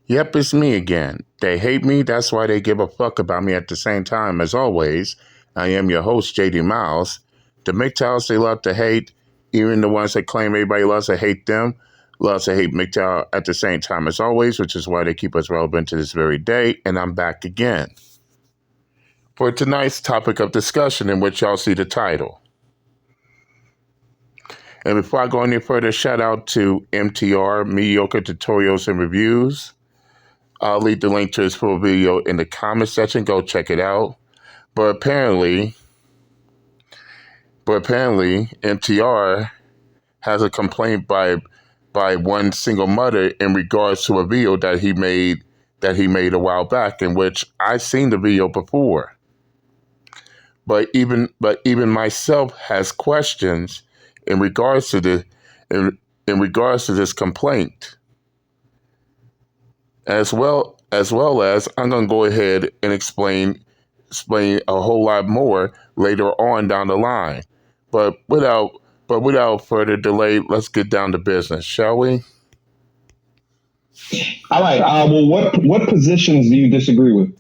Yep, it's me again. They hate me, that's why they give a fuck about me at the same time. As always, I am your host, JD Miles. The MGTOWs they love to hate, even the ones that claim everybody loves to hate them, loves to hate MGTOW at the same time as always, which is why they keep us relevant to this very day. And I'm back again for tonight's topic of discussion, in which y'all see the title. And before I go any further, shout out to MTR, Mediocre Tutorials and Reviews. I'll leave the link to his full video in the comment section. Go check it out. But apparently, MTR has a complaint by one single mother in regards to a video that he made a while back, in which I've seen the video before. But even myself has questions in regards to in regards to this complaint. As well as I'm going to go ahead and explain a whole lot more later on down the line. But without further delay, let's get down to business, shall we? All right. Well, what positions do you disagree with?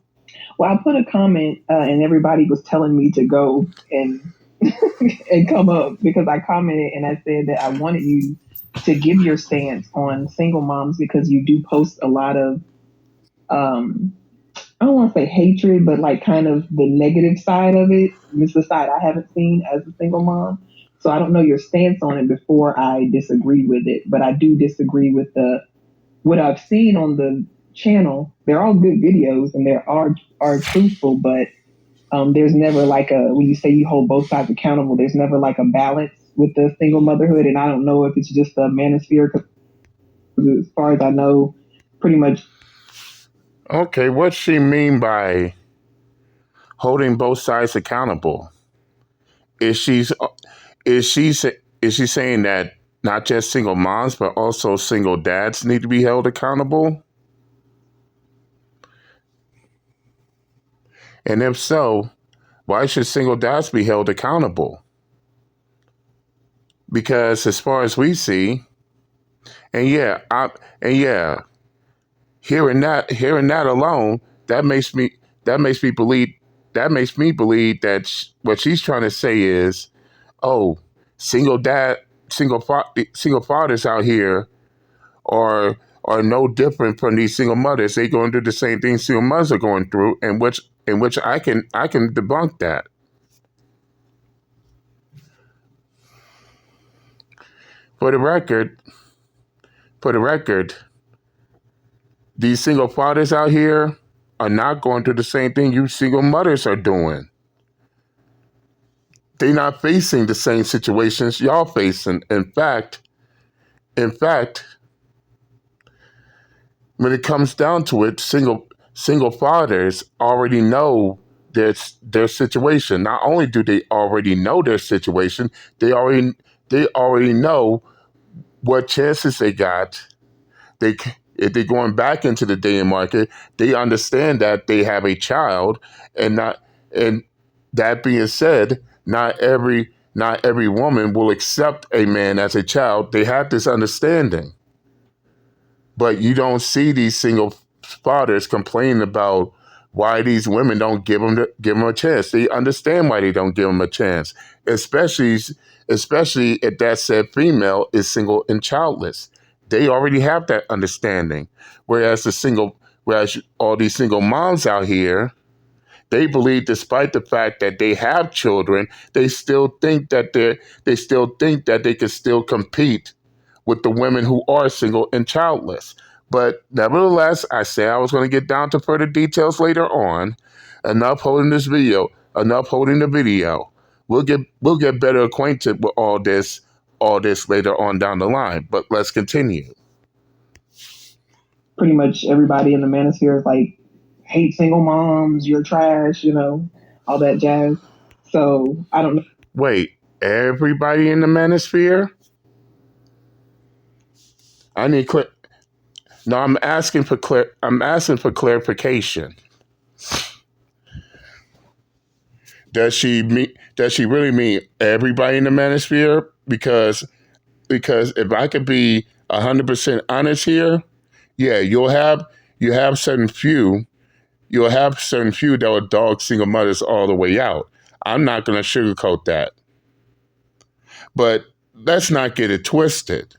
Well, I put a comment, and everybody was telling me to go and and come up because I commented and I said that I wanted you to give your stance on single moms because you do post a lot of I don't want to say hatred, but like kind of the negative side of it. It's the side I haven't seen as a single mom. So I don't know your stance on it before I disagree with it, but I do disagree with what I've seen on the channel. They're all good videos and they are truthful, but there's never like when you say you hold both sides accountable, there's never like a balance with the single motherhood. And I don't know if it's just a manosphere, because as far as I know, pretty much. Okay, what's she mean by holding both sides accountable? Is she saying that not just single moms but also single dads need to be held accountable? And if so, why should single dads be held accountable? Because as far as we see, hearing that alone, that makes me believe that what she's trying to say is, oh, single fathers out here are no different from these single mothers. They going through the same thing single mothers are going through, and which I can debunk that. For the record, these single fathers out here are not going through the same thing you single mothers are doing. They're not facing the same situations y'all facing. In fact, when it comes down to it, single fathers already know their situation. Not only do they already know their situation, they already know what chances they got. If they're going back into the dating market, they understand that they have a child, and that being said, not every woman will accept a man as a child. They have this understanding. But you don't see these single fathers complaining about why these women don't give them a chance. They understand why they don't give them a chance, especially if that said female is single and childless. They already have that understanding. Whereas all these single moms out here, they believe, despite the fact that they have children, they still think that they can still compete with the women who are single and childless. But nevertheless, I say I was going to get down to further details later on. Enough holding the video. We'll get better acquainted with all this later on down the line. But let's continue. Pretty much everybody in the manosphere is like, hate single moms, you're trash, all that jazz. So I don't know. Wait, everybody in the manosphere? I need No, I'm asking for clarification. Does she really mean everybody in the manosphere? Because if I could be 100% honest here, yeah, you'll have you have certain few, you'll have certain few that will dog single mothers all the way out. I'm not going to sugarcoat that. But let's not get it twisted.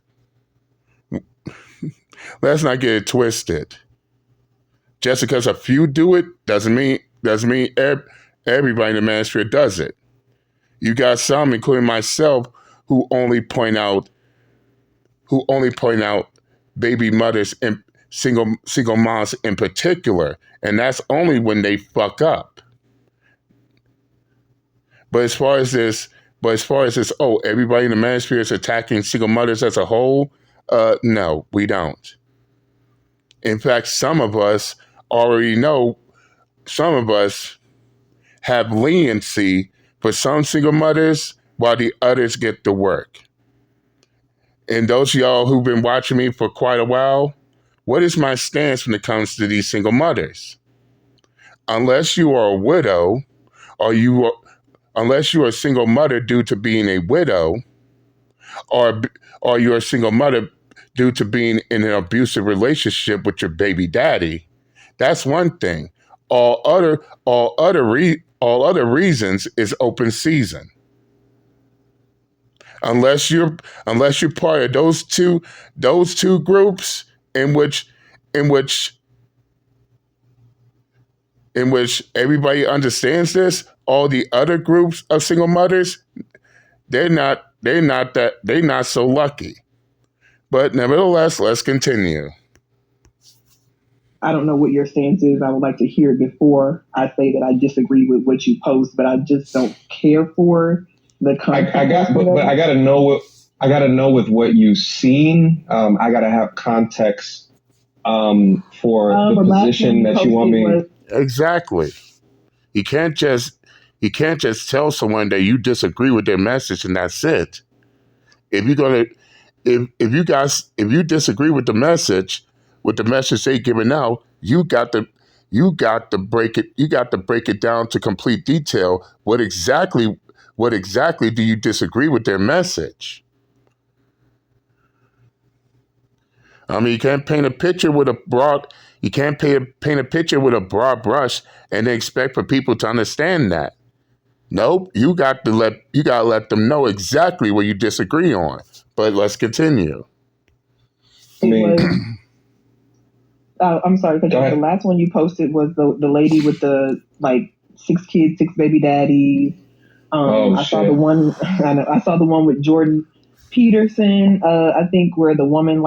Let's not get it twisted. Just because a few do it doesn't mean everybody in the manosphere does it. You got some, including myself, who only point out baby mothers and single moms in particular, and that's only when they fuck up. But as far as this, everybody in the manosphere is attacking single mothers as a whole. No, we don't. In fact, some of us already know. Some of us have leniency for some single mothers, while the others get the work. And those of y'all who've been watching me for quite a while, what is my stance when it comes to these single mothers? Unless you are a widow, unless you're a single mother due to being a widow, or you're a single mother due to being in an abusive relationship with your baby daddy, that's one thing. All other reasons is open season. Unless you're part of those two groups in which everybody understands this, all the other groups of single mothers, they're not so lucky. But nevertheless, let's continue. I don't know what your stance is. I would like to hear it before I say that I disagree with what you post, but I just don't care for the content. I gotta know with what you've seen. I gotta have context for the position that you want me. Exactly. You can't just tell someone that you disagree with their message and that's it. If you disagree with the message they giving out, you got to break it down to complete detail. What exactly do you disagree with their message? I mean, you can't paint a picture with a broad brush and then expect for people to understand that. Nope, you got to let them know exactly what you disagree on. But let's continue. I'm sorry, but the last one you posted was the lady with the 6 kids, 6 baby daddies. I saw the one. I saw the one with Jordan Peterson. I think where the woman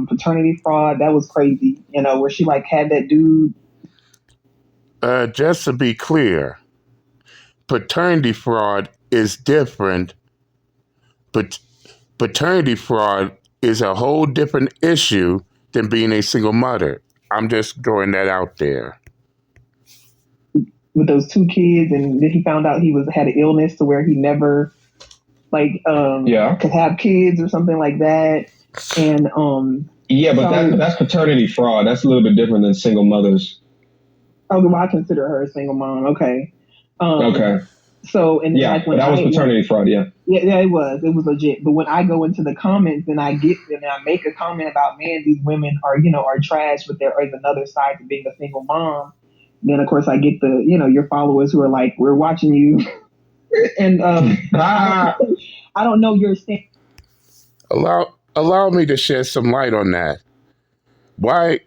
paternity fraud. That was crazy. Where she had that dude. Just to be clear, paternity fraud is different. But paternity fraud is a whole different issue than being a single mother. I'm just throwing that out there. With those 2 kids, and then he found out he had an illness to where he never could have kids or something like that. And but that's paternity fraud. That's a little bit different than single mothers. Oh, well, I consider her a single mom. Okay. Okay. So and when that was paternity fraud. Yeah, it was legit. But when I go into the comments and I make a comment about, man, these women are trash, but there is another side to being a single mom. Then of course I get the your followers who are like, we're watching you, and I don't know your stance. Allow me to shed some light on that. Why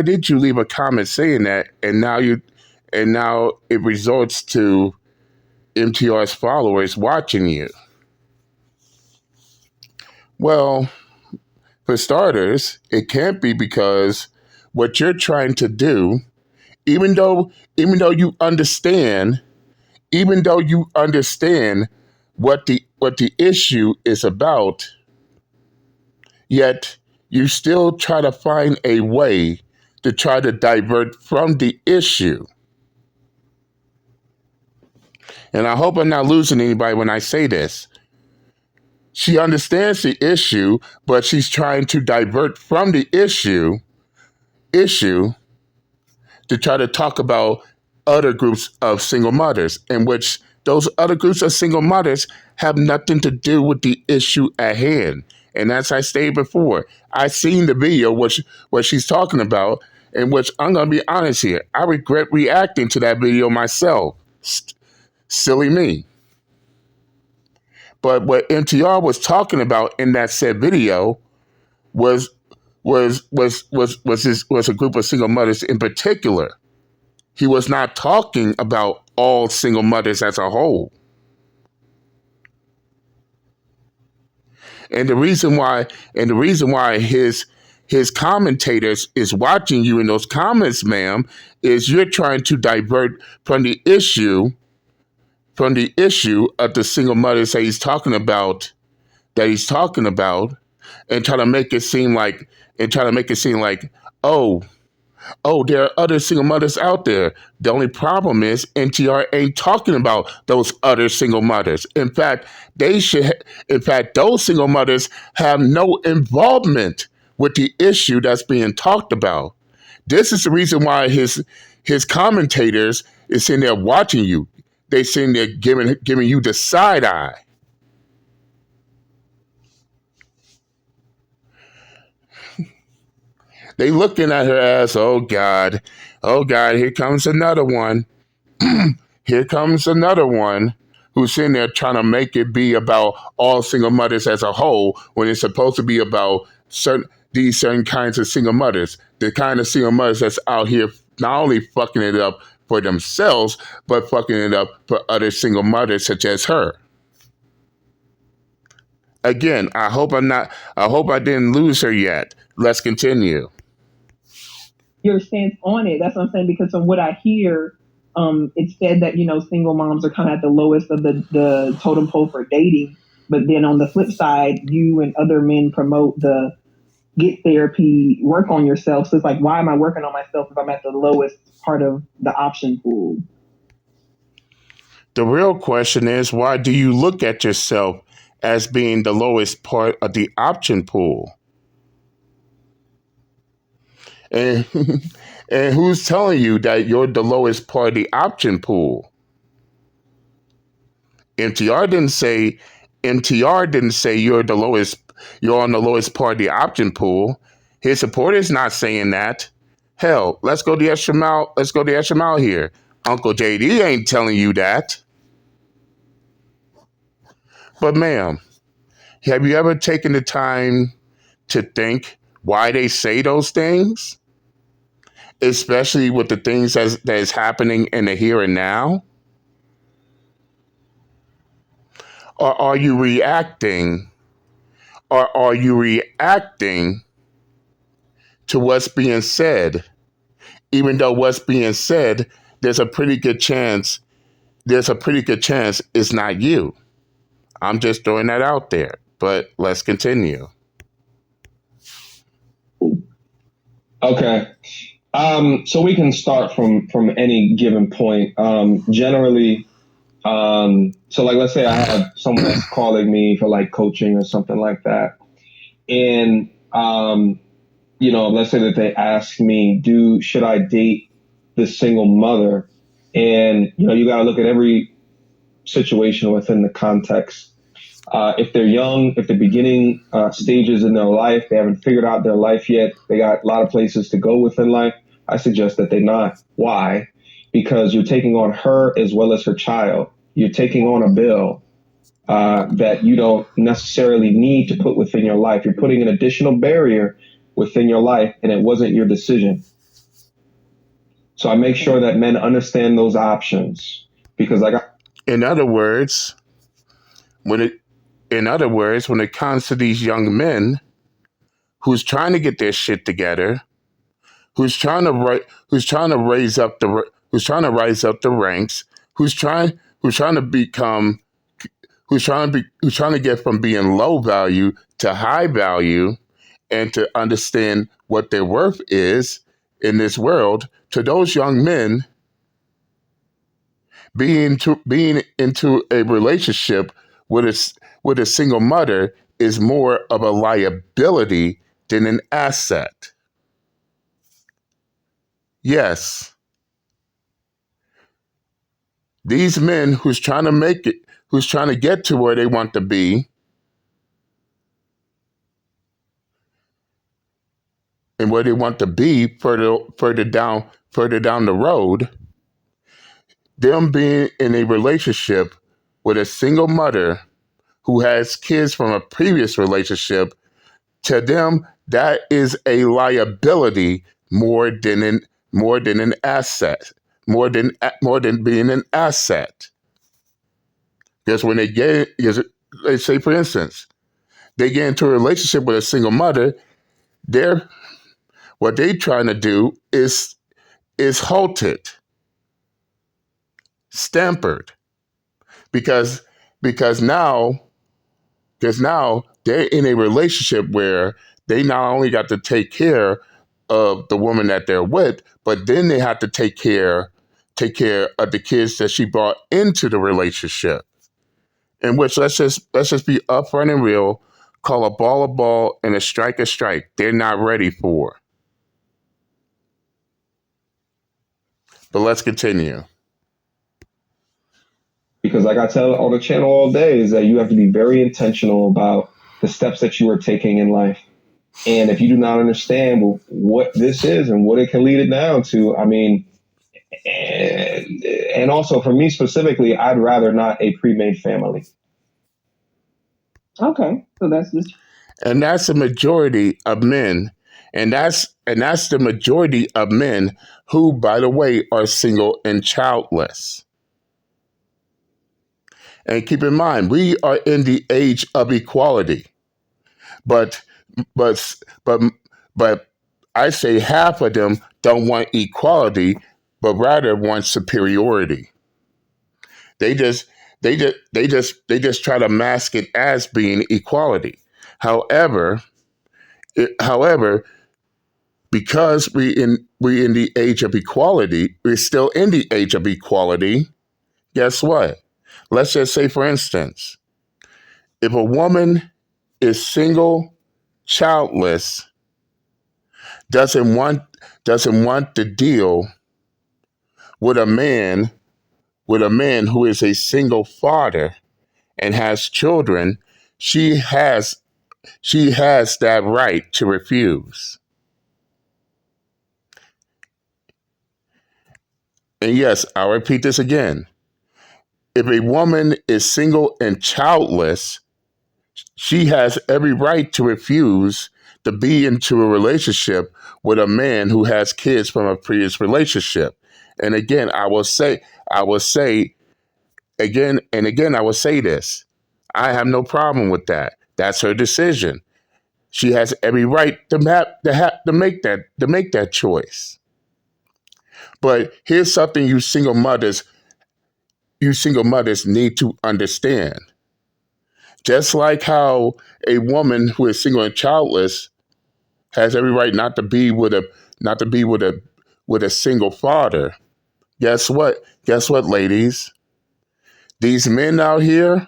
did you leave a comment saying that, and now it results to MTR's followers watching you? Well, for starters, it can't be because what you're trying to do, even though you understand what the issue is about, yet you still try to find a way to try to divert from the issue. And I hope I'm not losing anybody when I say this. She understands the issue, but she's trying to divert from the issue to try to talk about other groups of single mothers, in which those other groups of single mothers have nothing to do with the issue at hand. And as I stated before, I seen the video, what she's talking about, and which I'm going to be honest here. I regret reacting to that video myself. Silly me. But what MTR was talking about in that said video was was a group of single mothers in particular. He was not talking about all single mothers as a whole. And the reason why his commentators is watching you in those comments, ma'am, is you're trying to divert from the issue of the single mothers that he's talking about, and try to make it seem like oh, there are other single mothers out there. The only problem is NTR ain't talking about those other single mothers. In fact, those single mothers have no involvement with the issue that's being talked about. This is the reason why his commentators is sitting there watching you. They sitting there giving you the side eye. They looking at her as, oh God, here comes another one. Here comes another one who's sitting there trying to make it be about all single mothers as a whole when it's supposed to be about certain kinds of single mothers. The kind of single mothers that's out here not only fucking it up for themselves, but fucking it up for other single mothers such as her. Again, I hope I didn't lose her yet. Let's continue. Your stance on it. That's what I'm saying, because from what I hear, it's said that, single moms are kind of at the lowest of the totem pole for dating. But then on the flip side, you and other men promote the get therapy, work on yourself. So it's like, why am I working on myself if I'm at the lowest part of the option pool? The real question is, why do you look at yourself as being the lowest part of the option pool? And and who's telling you that you're the lowest part of the option pool? MTR didn't say you're on the lowest part of the option pool. His supporters not saying that. Hell, let's go the extra mile here. Uncle JD ain't telling you that. But ma'am, have you ever taken the time to think why they say those things? Especially with the things that is happening in the here and now? Or are you reacting? To what's being said? Even though what's being said, there's a pretty good chance it's not you. I'm just throwing that out there. But let's continue. Okay. So we can start from any given point. Generally, so like, let's say I have someone that's calling me for like coaching or something like that. And, let's say that they ask me, should I date this single mother? And, you got to look at every situation within the context. If they're young, if they're beginning stages in their life, they haven't figured out their life yet, they got a lot of places to go within life, I suggest that they not. Why? Because you're taking on her as well as her child. You're taking on a bill that you don't necessarily need to put within your life. You're putting an additional barrier within your life, and it wasn't your decision. So I make sure that men understand those options, because In other words, when it comes to these young men who's trying to get their shit together, who's trying to rise up the ranks, who's trying to get from being low value to high value, and to understand what their worth is in this world, to those young men, being into a relationship with a single mother is more of a liability than an asset. Yes, these men who's trying to get to where they want to be, and where they want to be further down the road, them being in a relationship with a single mother who has kids from a previous relationship, to them that is a liability more than an asset, more than being an asset. Because when let's say for instance, they get into a relationship with a single mother, they're what they trying to do is halted, stampered, because because now because now they're in a relationship where they not only got to take care of the woman that they're with, but then they have to take care of the kids that she brought into the relationship. In which let's just be upfront and real, call a ball and a strike. They're not ready for. But let's continue. Because like I tell on the channel all day is that you have to be very intentional about the steps that you are taking in life. And if you do not understand what this is and what it can lead it down to, I mean, and also for me specifically, I'd rather not a pre-made family. Okay, so that's just, And that's the majority of men. And that's the majority of men who, by the way, are single and childless. And keep in mind, we are in the age of equality. But but but but I say half of them don't want equality, but rather want superiority. They just they just try to mask it as being equality. However, however, because we in the age of equality, we're still in the age of equality. Guess what? Let's just say, for instance, if a woman is single, childless, doesn't want to deal with a man who is a single father and has children, she has that right to refuse. And yes, I'll repeat this again. If a woman is single and childless, she has every right to refuse to be into a relationship with a man who has kids from a previous relationship. And again, I will say again and again, I will say this. I have no problem with that. That's her decision. She has every right to make that choice. But here's something you single mothers need to understand. Just like how a woman who is single and childless has every right not to be with a single father. Guess what? Guess what, ladies? These men out here,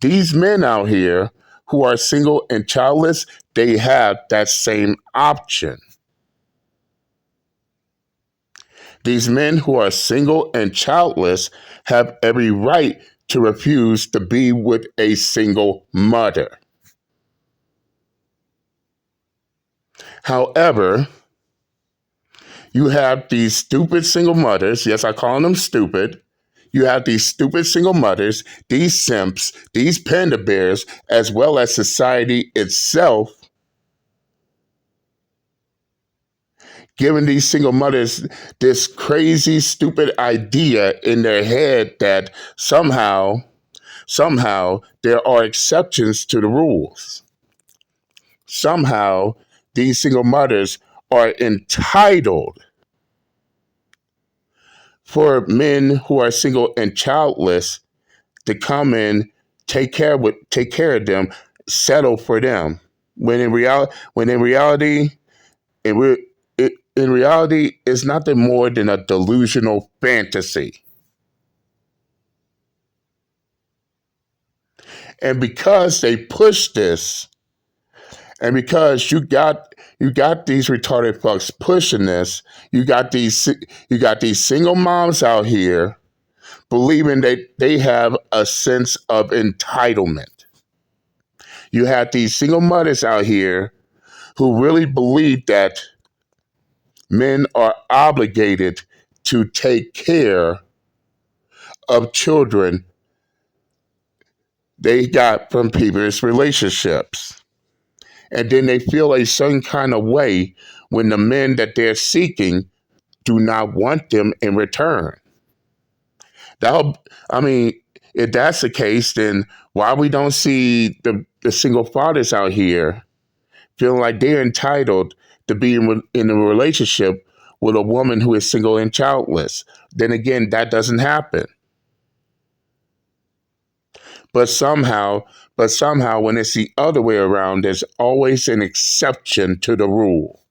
these men out here who are single and childless, they have that same option. These men who are single and childless have every right to refuse to be with a single mother. However, you have these stupid single mothers. Yes, I call them stupid. You have these stupid single mothers, these simps, these panda bears, as well as society itself, giving these single mothers this crazy, stupid idea in their head that somehow there are exceptions to the rules. Somehow these single mothers are entitled for men who are single and childless to come in, take care of them, settle for them. When in reality, and we're in reality, it's nothing more than a delusional fantasy. And because they push this, and because you got these retarded fucks pushing this, you got these single moms out here believing that they have a sense of entitlement. You have these single mothers out here who really believe that men are obligated to take care of children they got from previous relationships. And then they feel a certain kind of way when the men that they're seeking do not want them in return. That'll, I mean, if that's the case, then why we don't see the single fathers out here feeling like they're entitled to be in a relationship with a woman who is single and childless? Then again, that doesn't happen. But somehow, when it's the other way around, there's always an exception to the rule.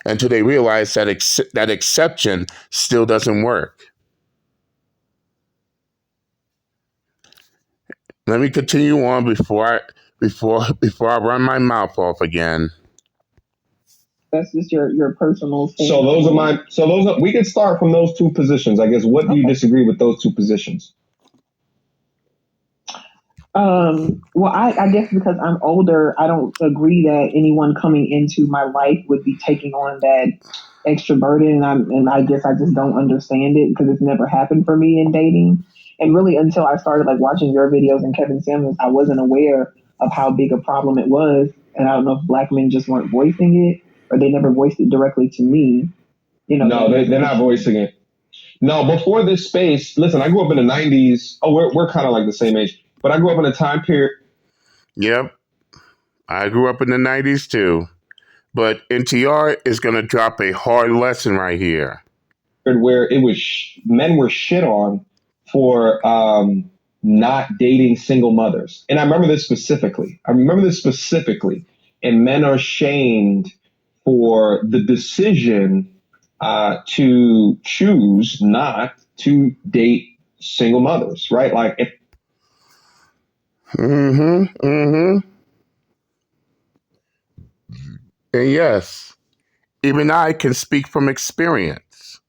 Until they realize that that exception still doesn't work. Let me continue on before I run my mouth off again. That's just your personal stance. So we can start from those two positions. I guess, what do you disagree with those two positions? Well, I guess because I'm older, I don't agree that anyone coming into my life would be taking on that extra burden. And I guess I just don't understand it because it's never happened for me in dating. And really, until I started like watching your videos and Kevin Samuels, I wasn't aware of how big a problem it was. And I don't know if black men just weren't voicing it or they never voiced it directly to me. No, they're not voicing it. No, before this space, listen, I grew up in the 90s. Oh, we're kind of like the same age. But I grew up in a time period. Yep. I grew up in the 90s too. But MTR is going to drop a hard lesson right here. Where it was men were shit on for not dating single mothers. And I remember this specifically. And men are shamed for the decision to choose not to date single mothers, right? Like if And yes, even I can speak from experience.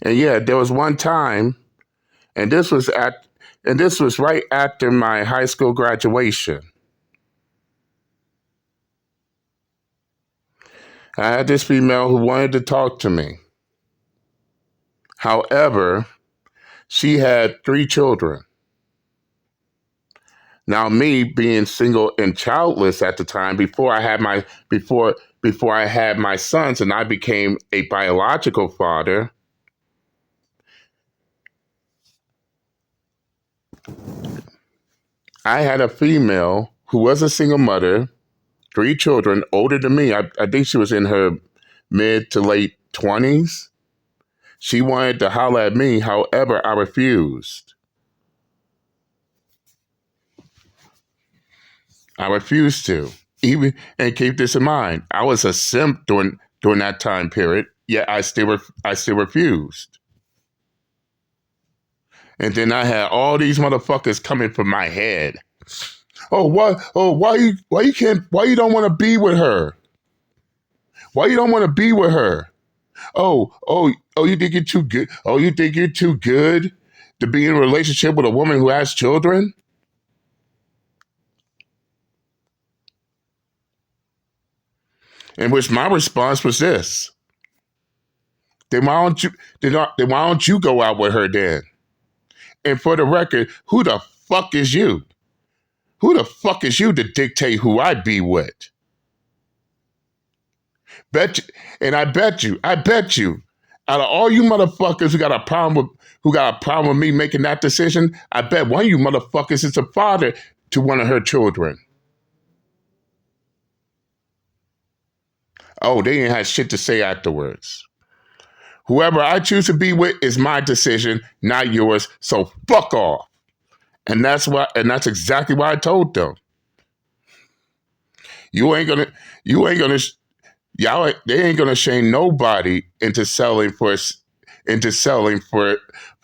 And yeah, there was one time, and this was right after my high school graduation. I had this female who wanted to talk to me. However, she had 3 children. Now, me being single and childless at the time, before I had my sons and I became a biological father, I had a female who was a single mother, 3 children, older than me. I think she was in her mid to late 20s. She wanted to holler at me, however, I refused. I refused to. And keep this in mind, I was a simp during that time period, yet I still refused. And then I had all these motherfuckers coming from my head. Why you don't want to be with her? Why you don't want to be with her? You think you're too good? Oh, you think you're too good to be in a relationship with a woman who has children? In which my response was this: Then why don't you go out with her then? And for the record, who the fuck is you? Who the fuck is you to dictate who I be with? I bet you, out of all you motherfuckers who got a problem with me making that decision, I bet one of you motherfuckers is a father to one of her children. Oh, they ain't had shit to say afterwards. Whoever I choose to be with is my decision, not yours. So fuck off. And that's exactly what I told them. They ain't gonna shame nobody into selling for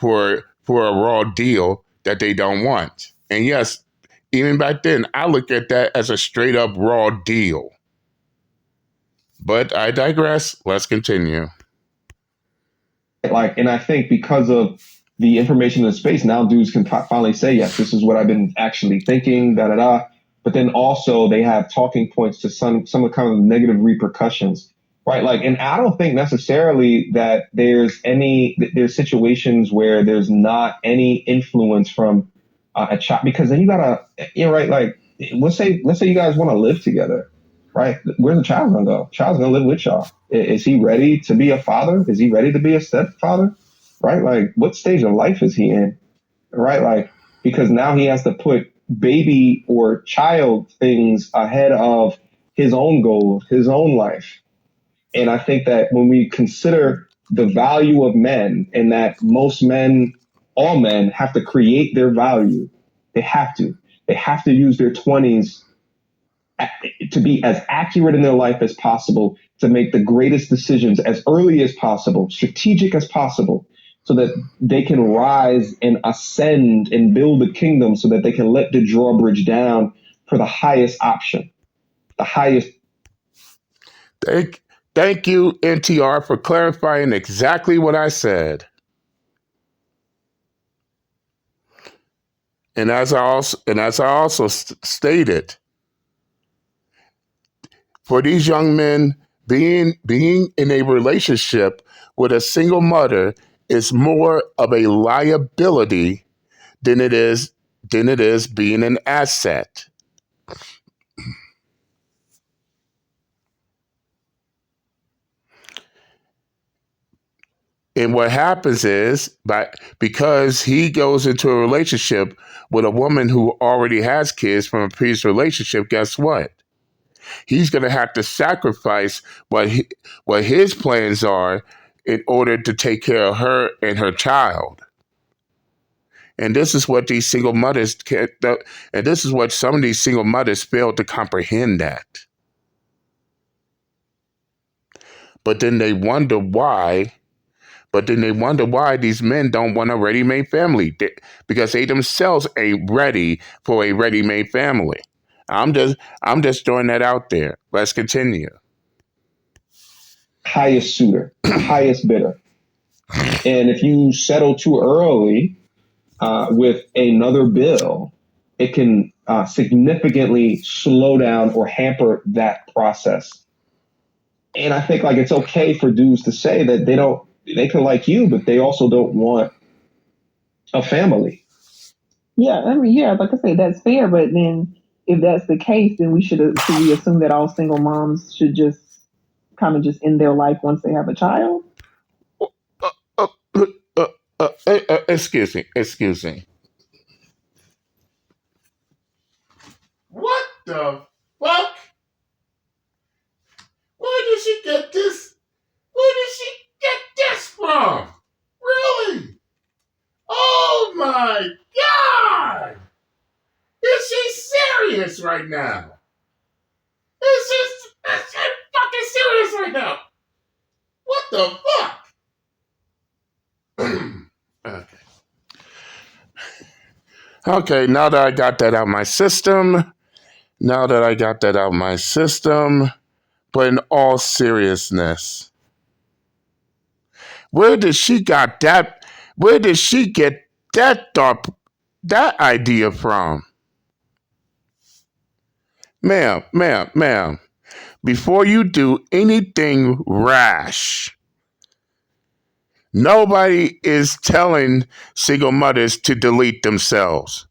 a raw deal that they don't want. And yes, even back then, I look at that as a straight up raw deal. But I digress. Let's continue. And I think because of the information in the space, now dudes can finally say, yes, this is what I've been actually thinking, da da da. but then also they have talking points to some of kind of negative repercussions, right? Like, and I don't think necessarily that there's situations where there's not any influence from a child, because then you gotta, right? Like, let's say you guys want to live together, right? Where's the child gonna go? Child's gonna live with y'all. Is he ready to be a father? Is he ready to be a stepfather? Right? Like, what stage of life is he in? Right? Like, because now he has to put baby or child things ahead of his own goals, his own life. And I think that when we consider the value of men, and that most men, all men, have to create their value, they have to. They have to use their 20s to be as accurate in their life as possible, to make the greatest decisions as early as possible, strategic as possible, so that they can rise and ascend and build a kingdom, so that they can let the drawbridge down for the highest option, the highest. Thank you, MTR, for clarifying exactly what I said. And as I also stated, for these young men, being in a relationship with a single mother is more of a liability than it is being an asset. And what happens is, because he goes into a relationship with a woman who already has kids from a previous relationship, guess what? He's going to have to sacrifice what his plans are in order to take care of her and her child. And this is what these single mothers can't. And this is what some of these single mothers fail to comprehend that. But then they wonder why. But then they wonder why these men don't want a ready-made family, because they themselves ain't ready for a ready-made family. I'm just throwing that out there. Let's continue. Highest suitor, highest bidder. And if you settle too early with another bill, it can significantly slow down or hamper that process. And I think, like, it's okay for dudes to say that they can like you, but they also don't want a family. Yeah, I mean, yeah, like I say, that's fair. But then, if that's the case, then should we assume that all single moms should just kind of just end their life once they have a child? Uh, uh, excuse me. What the fuck? Where did she get this? Where did she get this from? Really? Oh my God! Is she serious right now? Is she fucking serious right now? What the fuck? Okay. Okay, now that I got that out of my system, but in all seriousness, where did she get that that idea from? Ma'am, before you do anything rash, nobody is telling single mothers to delete themselves.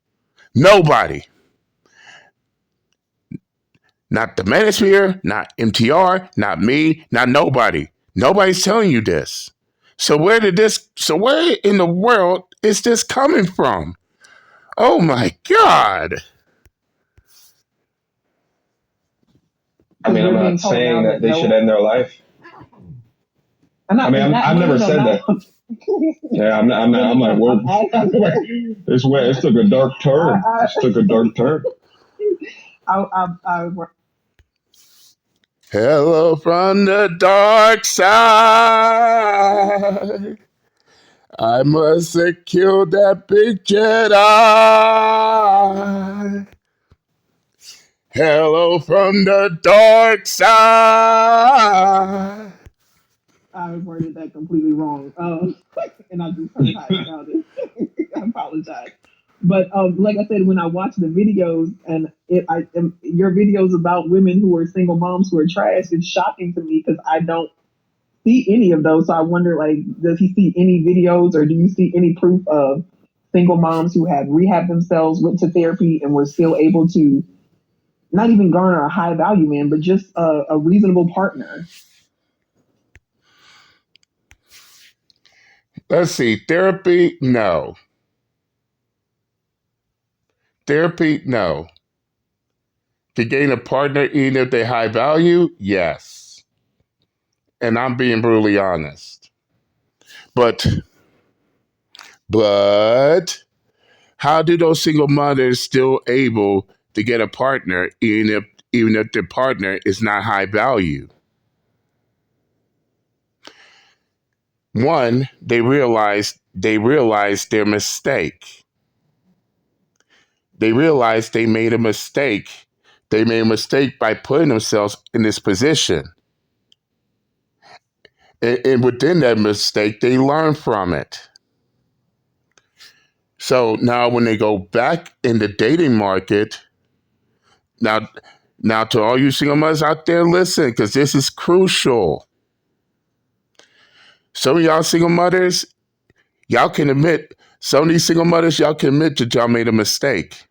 Nobody. Not the Manosphere, not MTR, not me, not nobody. Nobody's telling you this. So where in the world is this coming from? Oh my God. I mean, I'm not saying that they should end their life. I've never said that. Yeah, I'm like, well, it took a dark turn. Hello from the dark side. I must have killed that big Jedi. Hello from the dark side. I worded that completely wrong. And I just heard how it sounded. I apologize. But like I said, when I watch the videos and your videos about women who are single moms who are trash, it's shocking to me because I don't see any of those. So I wonder, like, does he see any videos or do you see any proof of single moms who have rehabbed themselves, went to therapy, and were still able to not even garner a high value man, but just a reasonable partner? Let's see. Therapy, no. Therapy, no. To gain a partner, even if they high value, yes. And I'm being brutally honest. But but how do those single mothers still able to get a partner even if their partner is not high value? One, they realized their mistake. They realized they made a mistake. They made a mistake by putting themselves in this position. And within that mistake, they learn from it. So now when they go back in the dating market, now now to all you single mothers out there, listen, because this is crucial. Some of y'all single mothers, y'all can admit, some of these single mothers, y'all can admit that y'all made a mistake.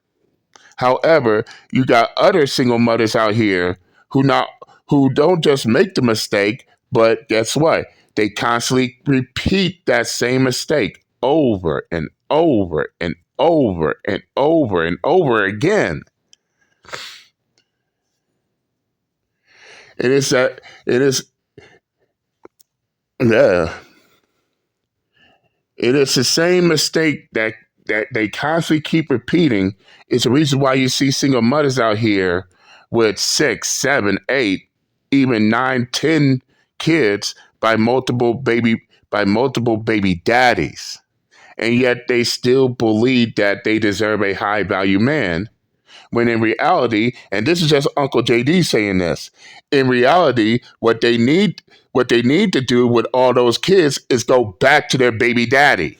However, you got other single mothers out here who don't just make the mistake, but guess what? They constantly repeat that same mistake over and over and over and over and over again. It is that it is yeah. It is the same mistake that they constantly keep repeating. It's the reason why you see single mothers out here with 6, 7, 8, even 9, 10 kids by multiple baby daddies. And yet they still believe that they deserve a high value man. When in reality, and this is just Uncle JD saying this, in reality, what they need to do with all those kids is go back to their baby daddy.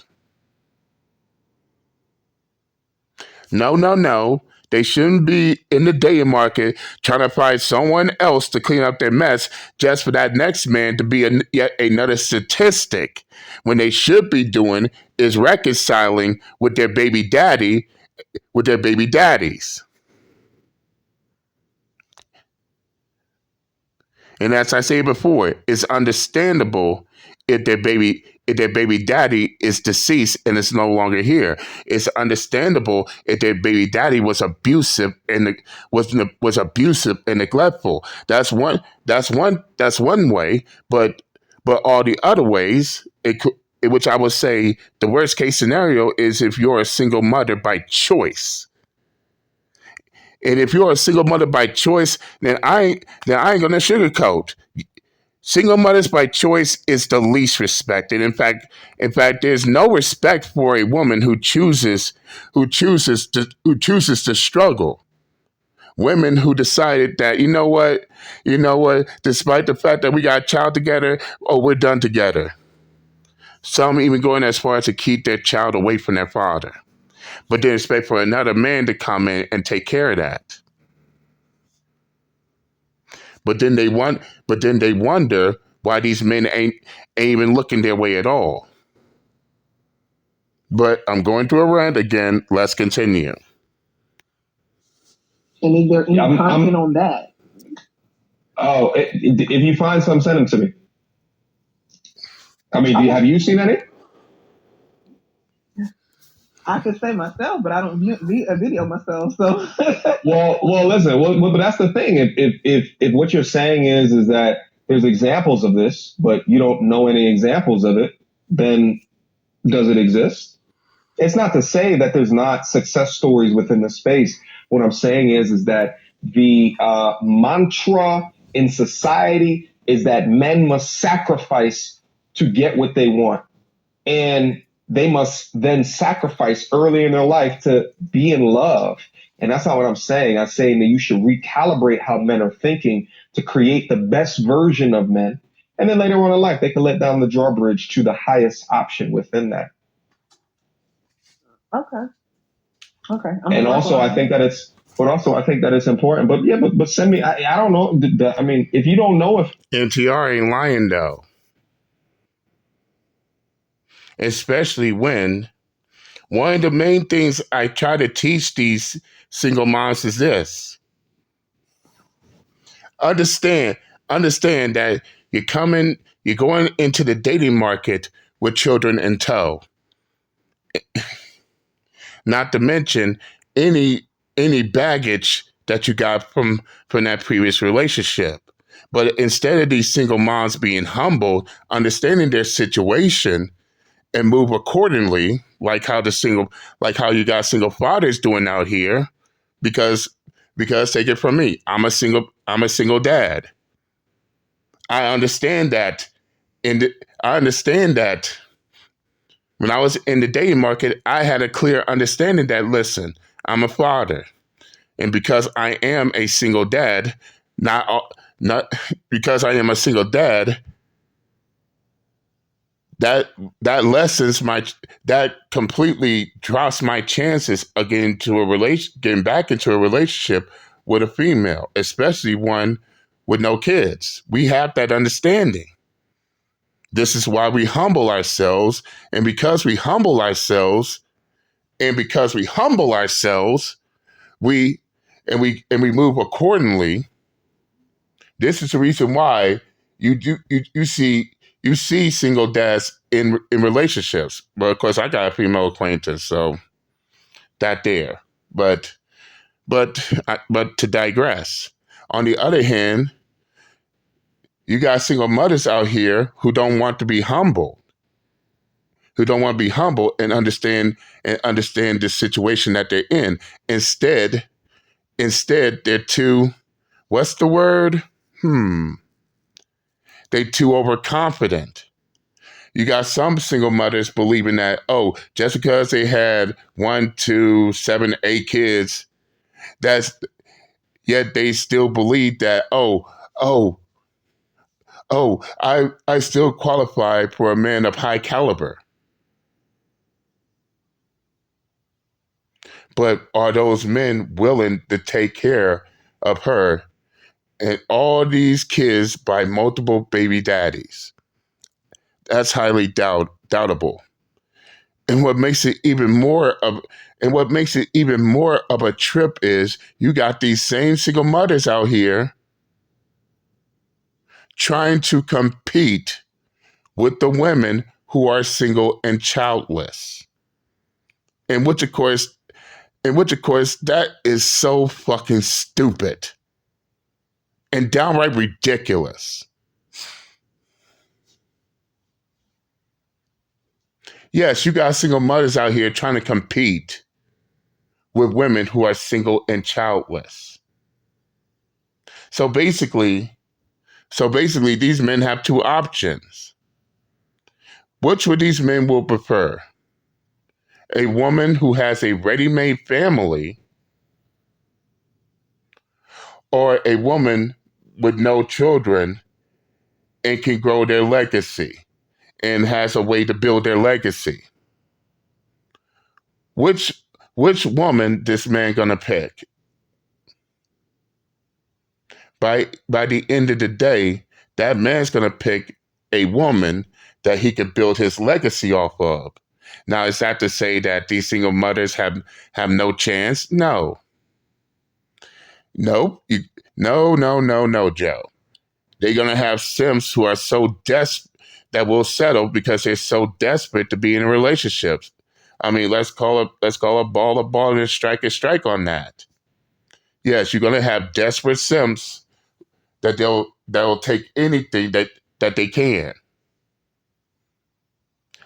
No, no, no. They shouldn't be in the dating market trying to find someone else to clean up their mess just for that next man to be yet another statistic. When they should be doing is reconciling with their baby daddies. And as I said before, it's understandable if their baby daddy is deceased and is no longer here. It's understandable if their baby daddy was abusive and was abusive and neglectful. That's one way, but all the other ways it could, which I would say the worst case scenario is if you're a single mother by choice. And if you're a single mother by choice, then I ain't gonna sugarcoat. Single mothers by choice is the least respected. In fact, there's no respect for a woman who chooses to struggle. Women who decided that despite the fact that we got a child together, oh, we're done together. Some even going as far as to keep their child away from their father, but then expect for another man to come in and take care of that. But then they wonder why these men ain't even looking their way at all. But I'm going to a rant again. Let's continue. And is there any Yeah, content on that? Oh, if you find some, send them to me. I mean, have you seen any? I could say myself, but I don't view a video myself. So, Well, listen. Well, but that's the thing. If what you're saying is that there's examples of this, but you don't know any examples of it, then does it exist? It's not to say that there's not success stories within the space. What I'm saying is that the mantra in society is that men must sacrifice to get what they want. And they must then sacrifice early in their life to be in love. And that's not what I'm saying. I'm saying that you should recalibrate how men are thinking to create the best version of men. And then later on in life, they can let down the drawbridge to the highest option within that. okay. Okay. I'm And also, I think that it's important. But yeah, but send me. I don't know. I mean, if you don't know if MTR ain't lying though, especially when one of the main things I try to teach these single moms is this: understand, understand that you're going into the dating market with children in tow. Not to mention any any baggage that you got from that previous relationship. But instead of these single moms being humble, understanding their situation and move accordingly, like how you got single fathers doing out here, because take it from me, I'm a single dad. I understand that I understand that when I was in the dating market, I had a clear understanding that listen, I'm a father. And because I am a single dad, not because I am a single dad, that that completely drops my chances of getting back into a relationship with a female, especially one with no kids. We have that understanding. This is why we humble ourselves, and because we humble ourselves, we we move accordingly. This is the reason why you see single dads in relationships. But of course, I got a female acquaintance, so that there. But but to digress. On the other hand, you got single mothers out here who don't want to be humble, and understand the situation that they're in. Instead, they're too, what's the word? They too overconfident. You got some single mothers believing that, oh, just because they had 1, 2, 7, 8 kids, that's yet they still believe that, oh, I still qualify for a man of high caliber. But are those men willing to take care of her and all these kids by multiple baby daddies? That's highly doubtable. And what makes it even more of a trip is you got these same single mothers out here trying to compete with the women who are single and childless. And which of course that is so fucking stupid and downright ridiculous. Yes, you got single mothers out here trying to compete with women who are single and childless. So basically, these men have two options. Which would these men will prefer? A woman who has a ready-made family or a woman with no children and can grow their legacy and has a way to build their legacy? Which woman this man gonna pick? By the end of the day, that man's gonna pick a woman that he could build his legacy off of. Now, is that to say that these single mothers have no chance? No. Nope. No, Joe. They're gonna have simps who are so desperate that will settle because they're so desperate to be in relationships. I mean, let's call a ball, and a strike on that. Yes, you're gonna have desperate simps that they'll take anything that they can.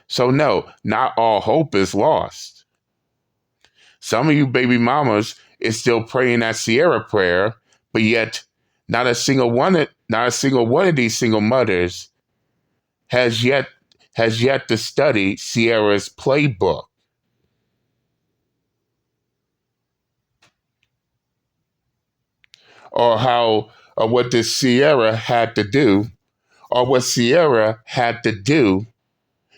So no, not all hope is lost. Some of you baby mamas is still praying that Sierra prayer, but yet not a single one of these single mothers has yet to study Sierra's playbook, or what this Sierra had to do, or what Sierra had to do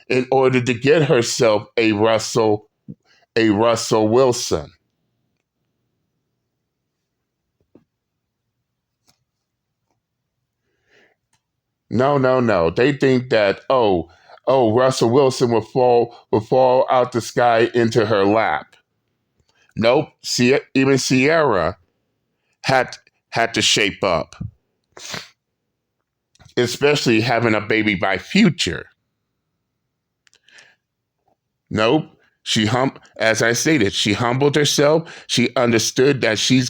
in order to get herself a Russell Wilson. No, no, no. They think that Russell Wilson will fall out the sky into her lap. Nope. See, even Sierra had had to shape up, especially having a baby by Future. Nope. As I stated, she humbled herself. She understood that she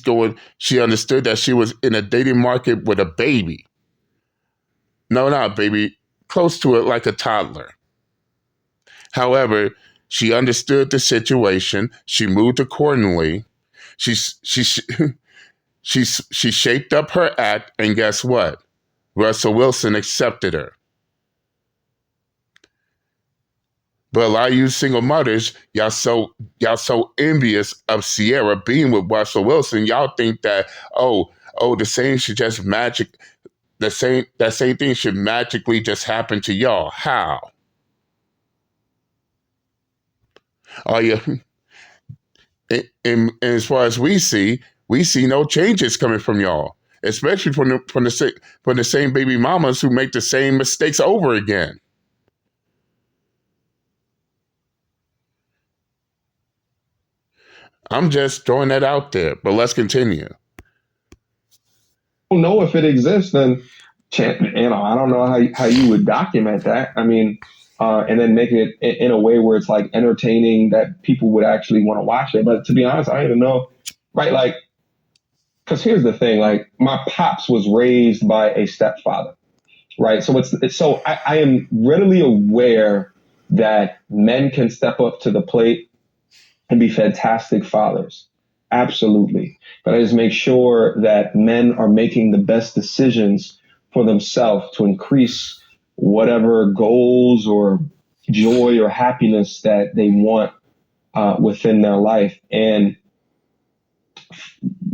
understood that she was in a dating market with a baby. No, not a baby, close to it like a toddler. However, she understood the situation. She moved accordingly. She she she shaped up her act, and guess what? Russell Wilson accepted her. But a lot of you single mothers, y'all so envious of Sierra being with Russell Wilson. Y'all think that the same should just magic that same thing should magically just happen to y'all. How? Are you? And as far as we see no changes coming from y'all, especially from the same baby mamas who make the same mistakes over again. I'm just throwing that out there, but let's continue. Don't know if it exists, then I don't know how you would document that. I mean, and then make it in a way where it's like entertaining that people would actually want to watch it. But to be honest, I don't even know, right? Like, because here's the thing: like, my pops was raised by a stepfather, right? So I am readily aware that men can step up to the plate and be fantastic fathers. Absolutely. But I just make sure that men are making the best decisions for themselves to increase whatever goals or joy or happiness that they want within their life. And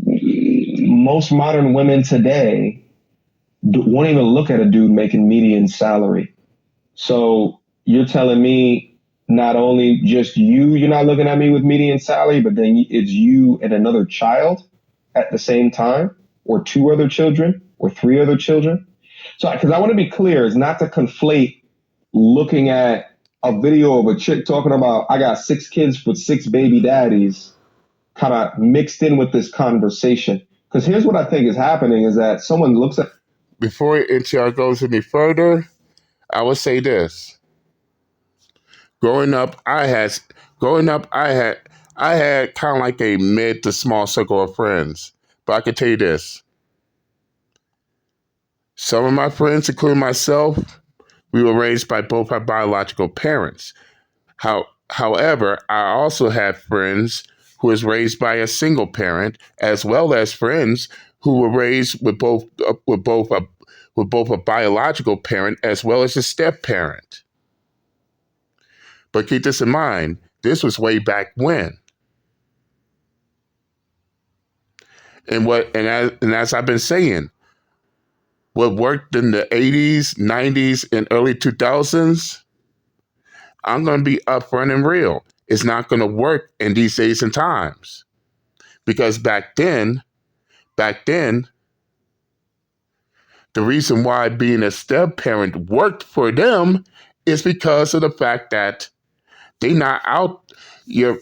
most modern women today won't even look at a dude making median salary. So you're telling me not only just you're not looking at me with median salary, but then it's you and another child at the same time, or two other children, or three other children. So, because I want to be clear, is not to conflate looking at a video of a chick talking about, I got 6 kids with 6 baby daddies, kind of mixed in with this conversation. Because here's what I think is happening is that someone looks at. Before MTR goes any further, I would say this. Growing up, I had kind of like a mid to small circle of friends. But I can tell you this. Some of my friends, including myself, we were raised by both our biological parents. However, I also have friends who was raised by a single parent, as well as friends who were raised with both a biological parent as well as a step parent. But keep this in mind: this was way back when, and as I've been saying, what worked in the '80s, '90s, and early 2000s, I'm going to be upfront and real. It's not going to work in these days and times because back then, the reason why being a step parent worked for them is because of the fact that they not out your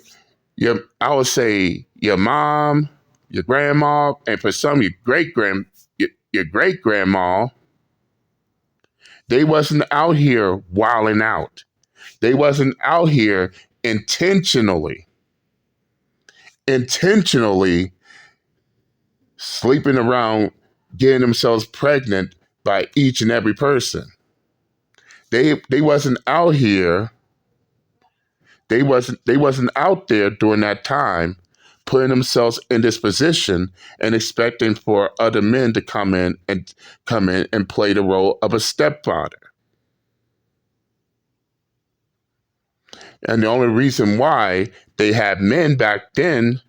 I would say your mom, your grandma, and for some your great grandma, they wasn't out here wilding out. They wasn't out here intentionally intentionally sleeping around, getting themselves pregnant by each and every person. They wasn't out here. They wasn't out there during that time, putting themselves in this position and expecting for other men to come in and play the role of a stepfather. And the only reason why they had men back then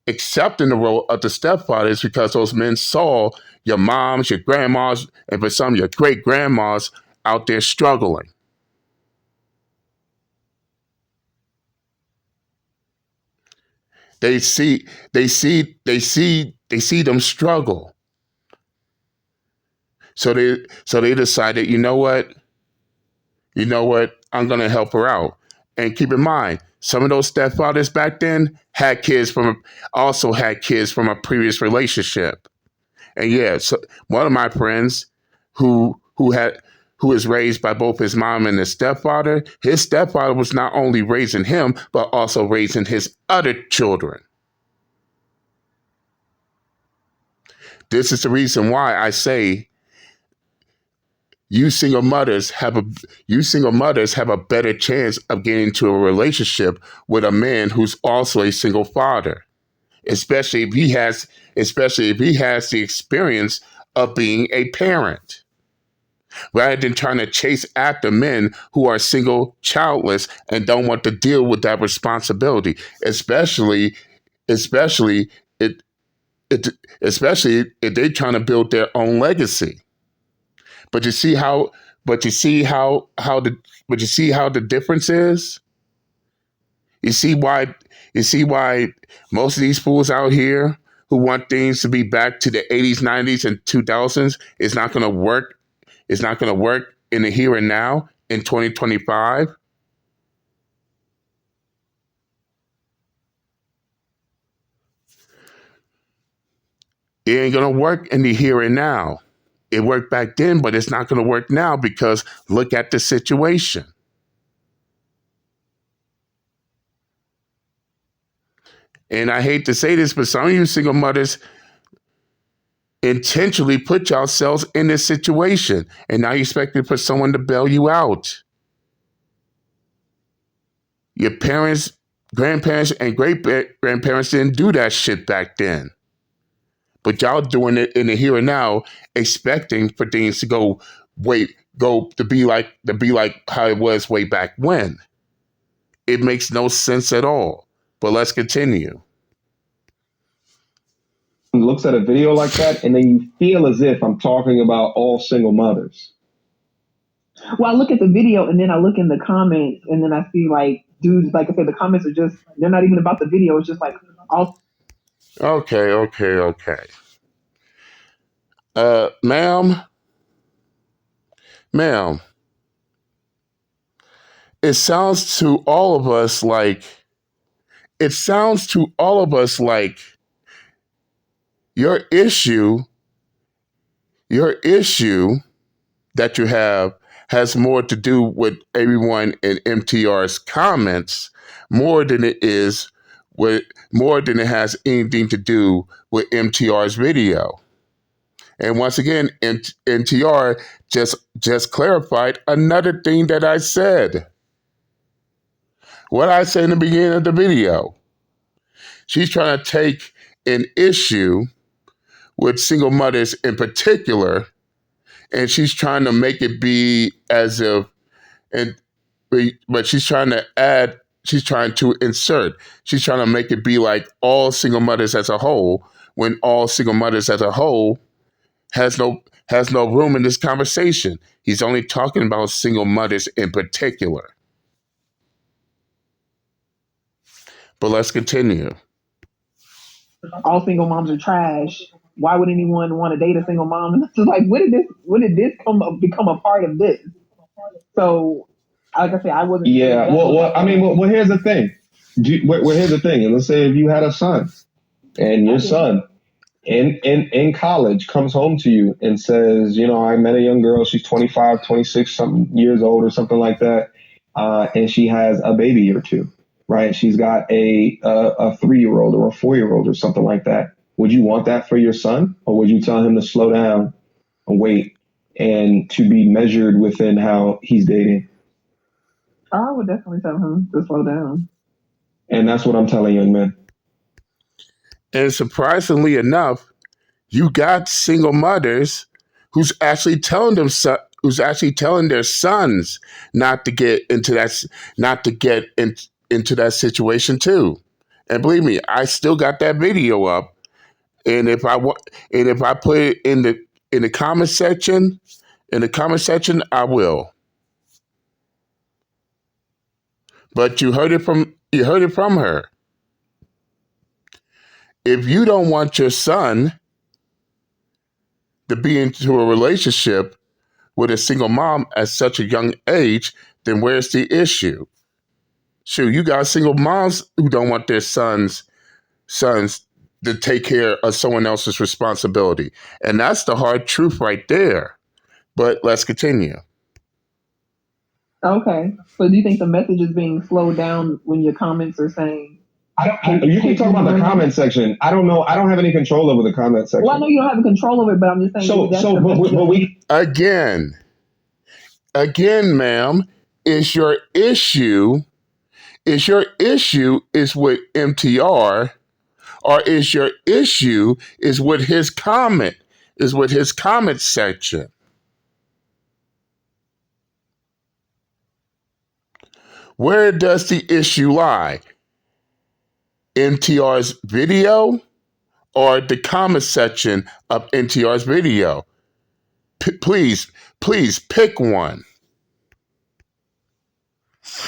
accepting the role of the stepfather is because those men saw your moms, your grandmas, and for some, your great grandmas out there struggling. They see them struggle. So they decided, you know what, I'm gonna help her out. And keep in mind, some of those stepfathers back then also had kids from a previous relationship. And yeah, so one of my friends who is raised by both his mom and his stepfather was not only raising him, but also raising his other children. This is the reason why I say you single mothers have a better chance of getting into a relationship with a man who's also a single father, especially if he has the experience of being a parent, rather than trying to chase after men who are single, childless, and don't want to deal with that responsibility, especially it, especially if they're trying to build their own legacy. But you see how, but you see how the difference is. You see why, you see why most of these fools out here who want things to be back to the 80s, 90s, and 2000s is not going to work. It's not going to work in the here and now in 2025. It ain't going to work in the here and now. It worked back then, but it's not going to work now because look at the situation. And I hate to say this, but some of you single mothers intentionally put yourselves in this situation, and now you expect for someone to bail you out. Your parents, grandparents, and great grandparents didn't do that shit back then. But y'all doing it in the here and now, expecting for things to be like how it was way back when. It makes no sense at all. But let's continue. Looks at a video like that, and then you feel as if I'm talking about all single mothers. Well, I look at the video and then I look in the comments and then I see like dudes, like I said, the comments are just, they're not even about the video. It's just like all. Okay. Ma'am, ma'am, it sounds to all of us like, it sounds to all of us like your issue that you have has more to do with everyone in MTR's comments more than it has anything to do with MTR's video. And once again, MTR just clarified another thing that I said. What I said in the beginning of the video. She's trying to take an issue with single mothers in particular, and she's trying to make it be as if, but she's trying to insert, she's trying to make it be like all single mothers as a whole, when all single mothers as a whole has no room in this conversation. He's only talking about single mothers in particular. But let's continue. All single moms are trash. Why would anyone want to date a single mom? And it's just like, when did this become a part of this? So, like I said, I wasn't. Yeah. Well, here's the thing. Here's the thing. And let's say if you had a son, and your son in college comes home to you and says, I met a young girl. She's 25, 26 something years old or something like that, and she has a baby or two. Right? She's got a 3-year-old or a 4-year-old or something like that. Would you want that for your son, or would you tell him to slow down and wait and to be measured within how he's dating? I would definitely tell him to slow down. And that's what I'm telling young men. And surprisingly enough, you got single mothers who's actually telling their sons not to get into that situation too. And believe me, I still got that video up. And if I put it in the comment section, I will. But you heard it from her. If you don't want your son to be into a relationship with a single mom at such a young age, then where's the issue? Shoot, you got single moms who don't want their sons to take care of someone else's responsibility. And that's the hard truth right there. But let's continue. Okay. So do you think the message is being slowed down when your comments are saying? You can talk about the comment section. I don't know. I don't have any control over the comment section. Well, I know you don't have control over it, but I'm just saying. But we again, ma'am, is your issue is with MTR, or is your issue is with his comment section? Where does the issue lie? MTR's video or the comment section of MTR's video? Please pick one.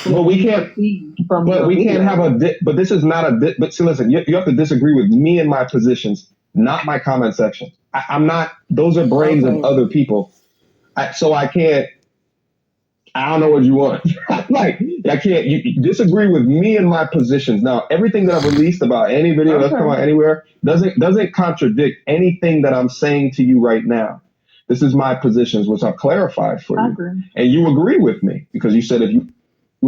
But we can't. But we can't have a. But this is not a. But see, listen. You have to disagree with me and my positions, not my comment section. I'm not. Those are brains of other people. So I can't. I don't know what you want. Like, I can't. You disagree with me and my positions. Now, everything that I've released about any video that's come out anywhere doesn't contradict anything that I'm saying to you right now. This is my positions, which I've clarified for you, and you agree with me because you said if you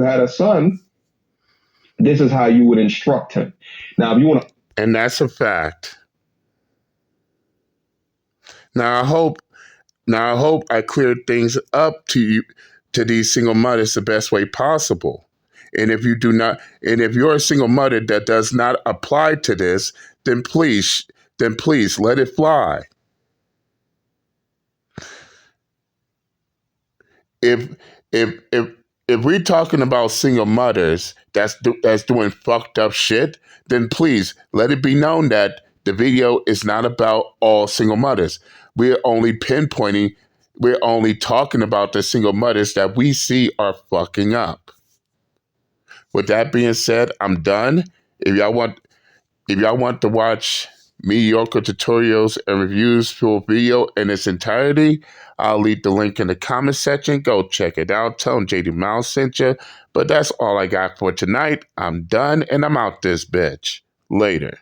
had a son, this is how you would instruct him. Now, if you want to, and that's a fact. Now, I hope I cleared things up to these single mothers the best way possible. And if you're a single mother that does not apply to this, then please let it fly. If we're talking about single mothers that's doing fucked up shit, then please let it be known that the video is not about all single mothers. We're only talking about the single mothers that we see are fucking up. With that being said, I'm done. If y'all want to watch mediocre tutorials and reviews for video in its entirety, I'll leave the link in the comment section. Go check it out. Tell them JD Miles sent you. But that's all I got for tonight. I'm done and I'm out this bitch. Later.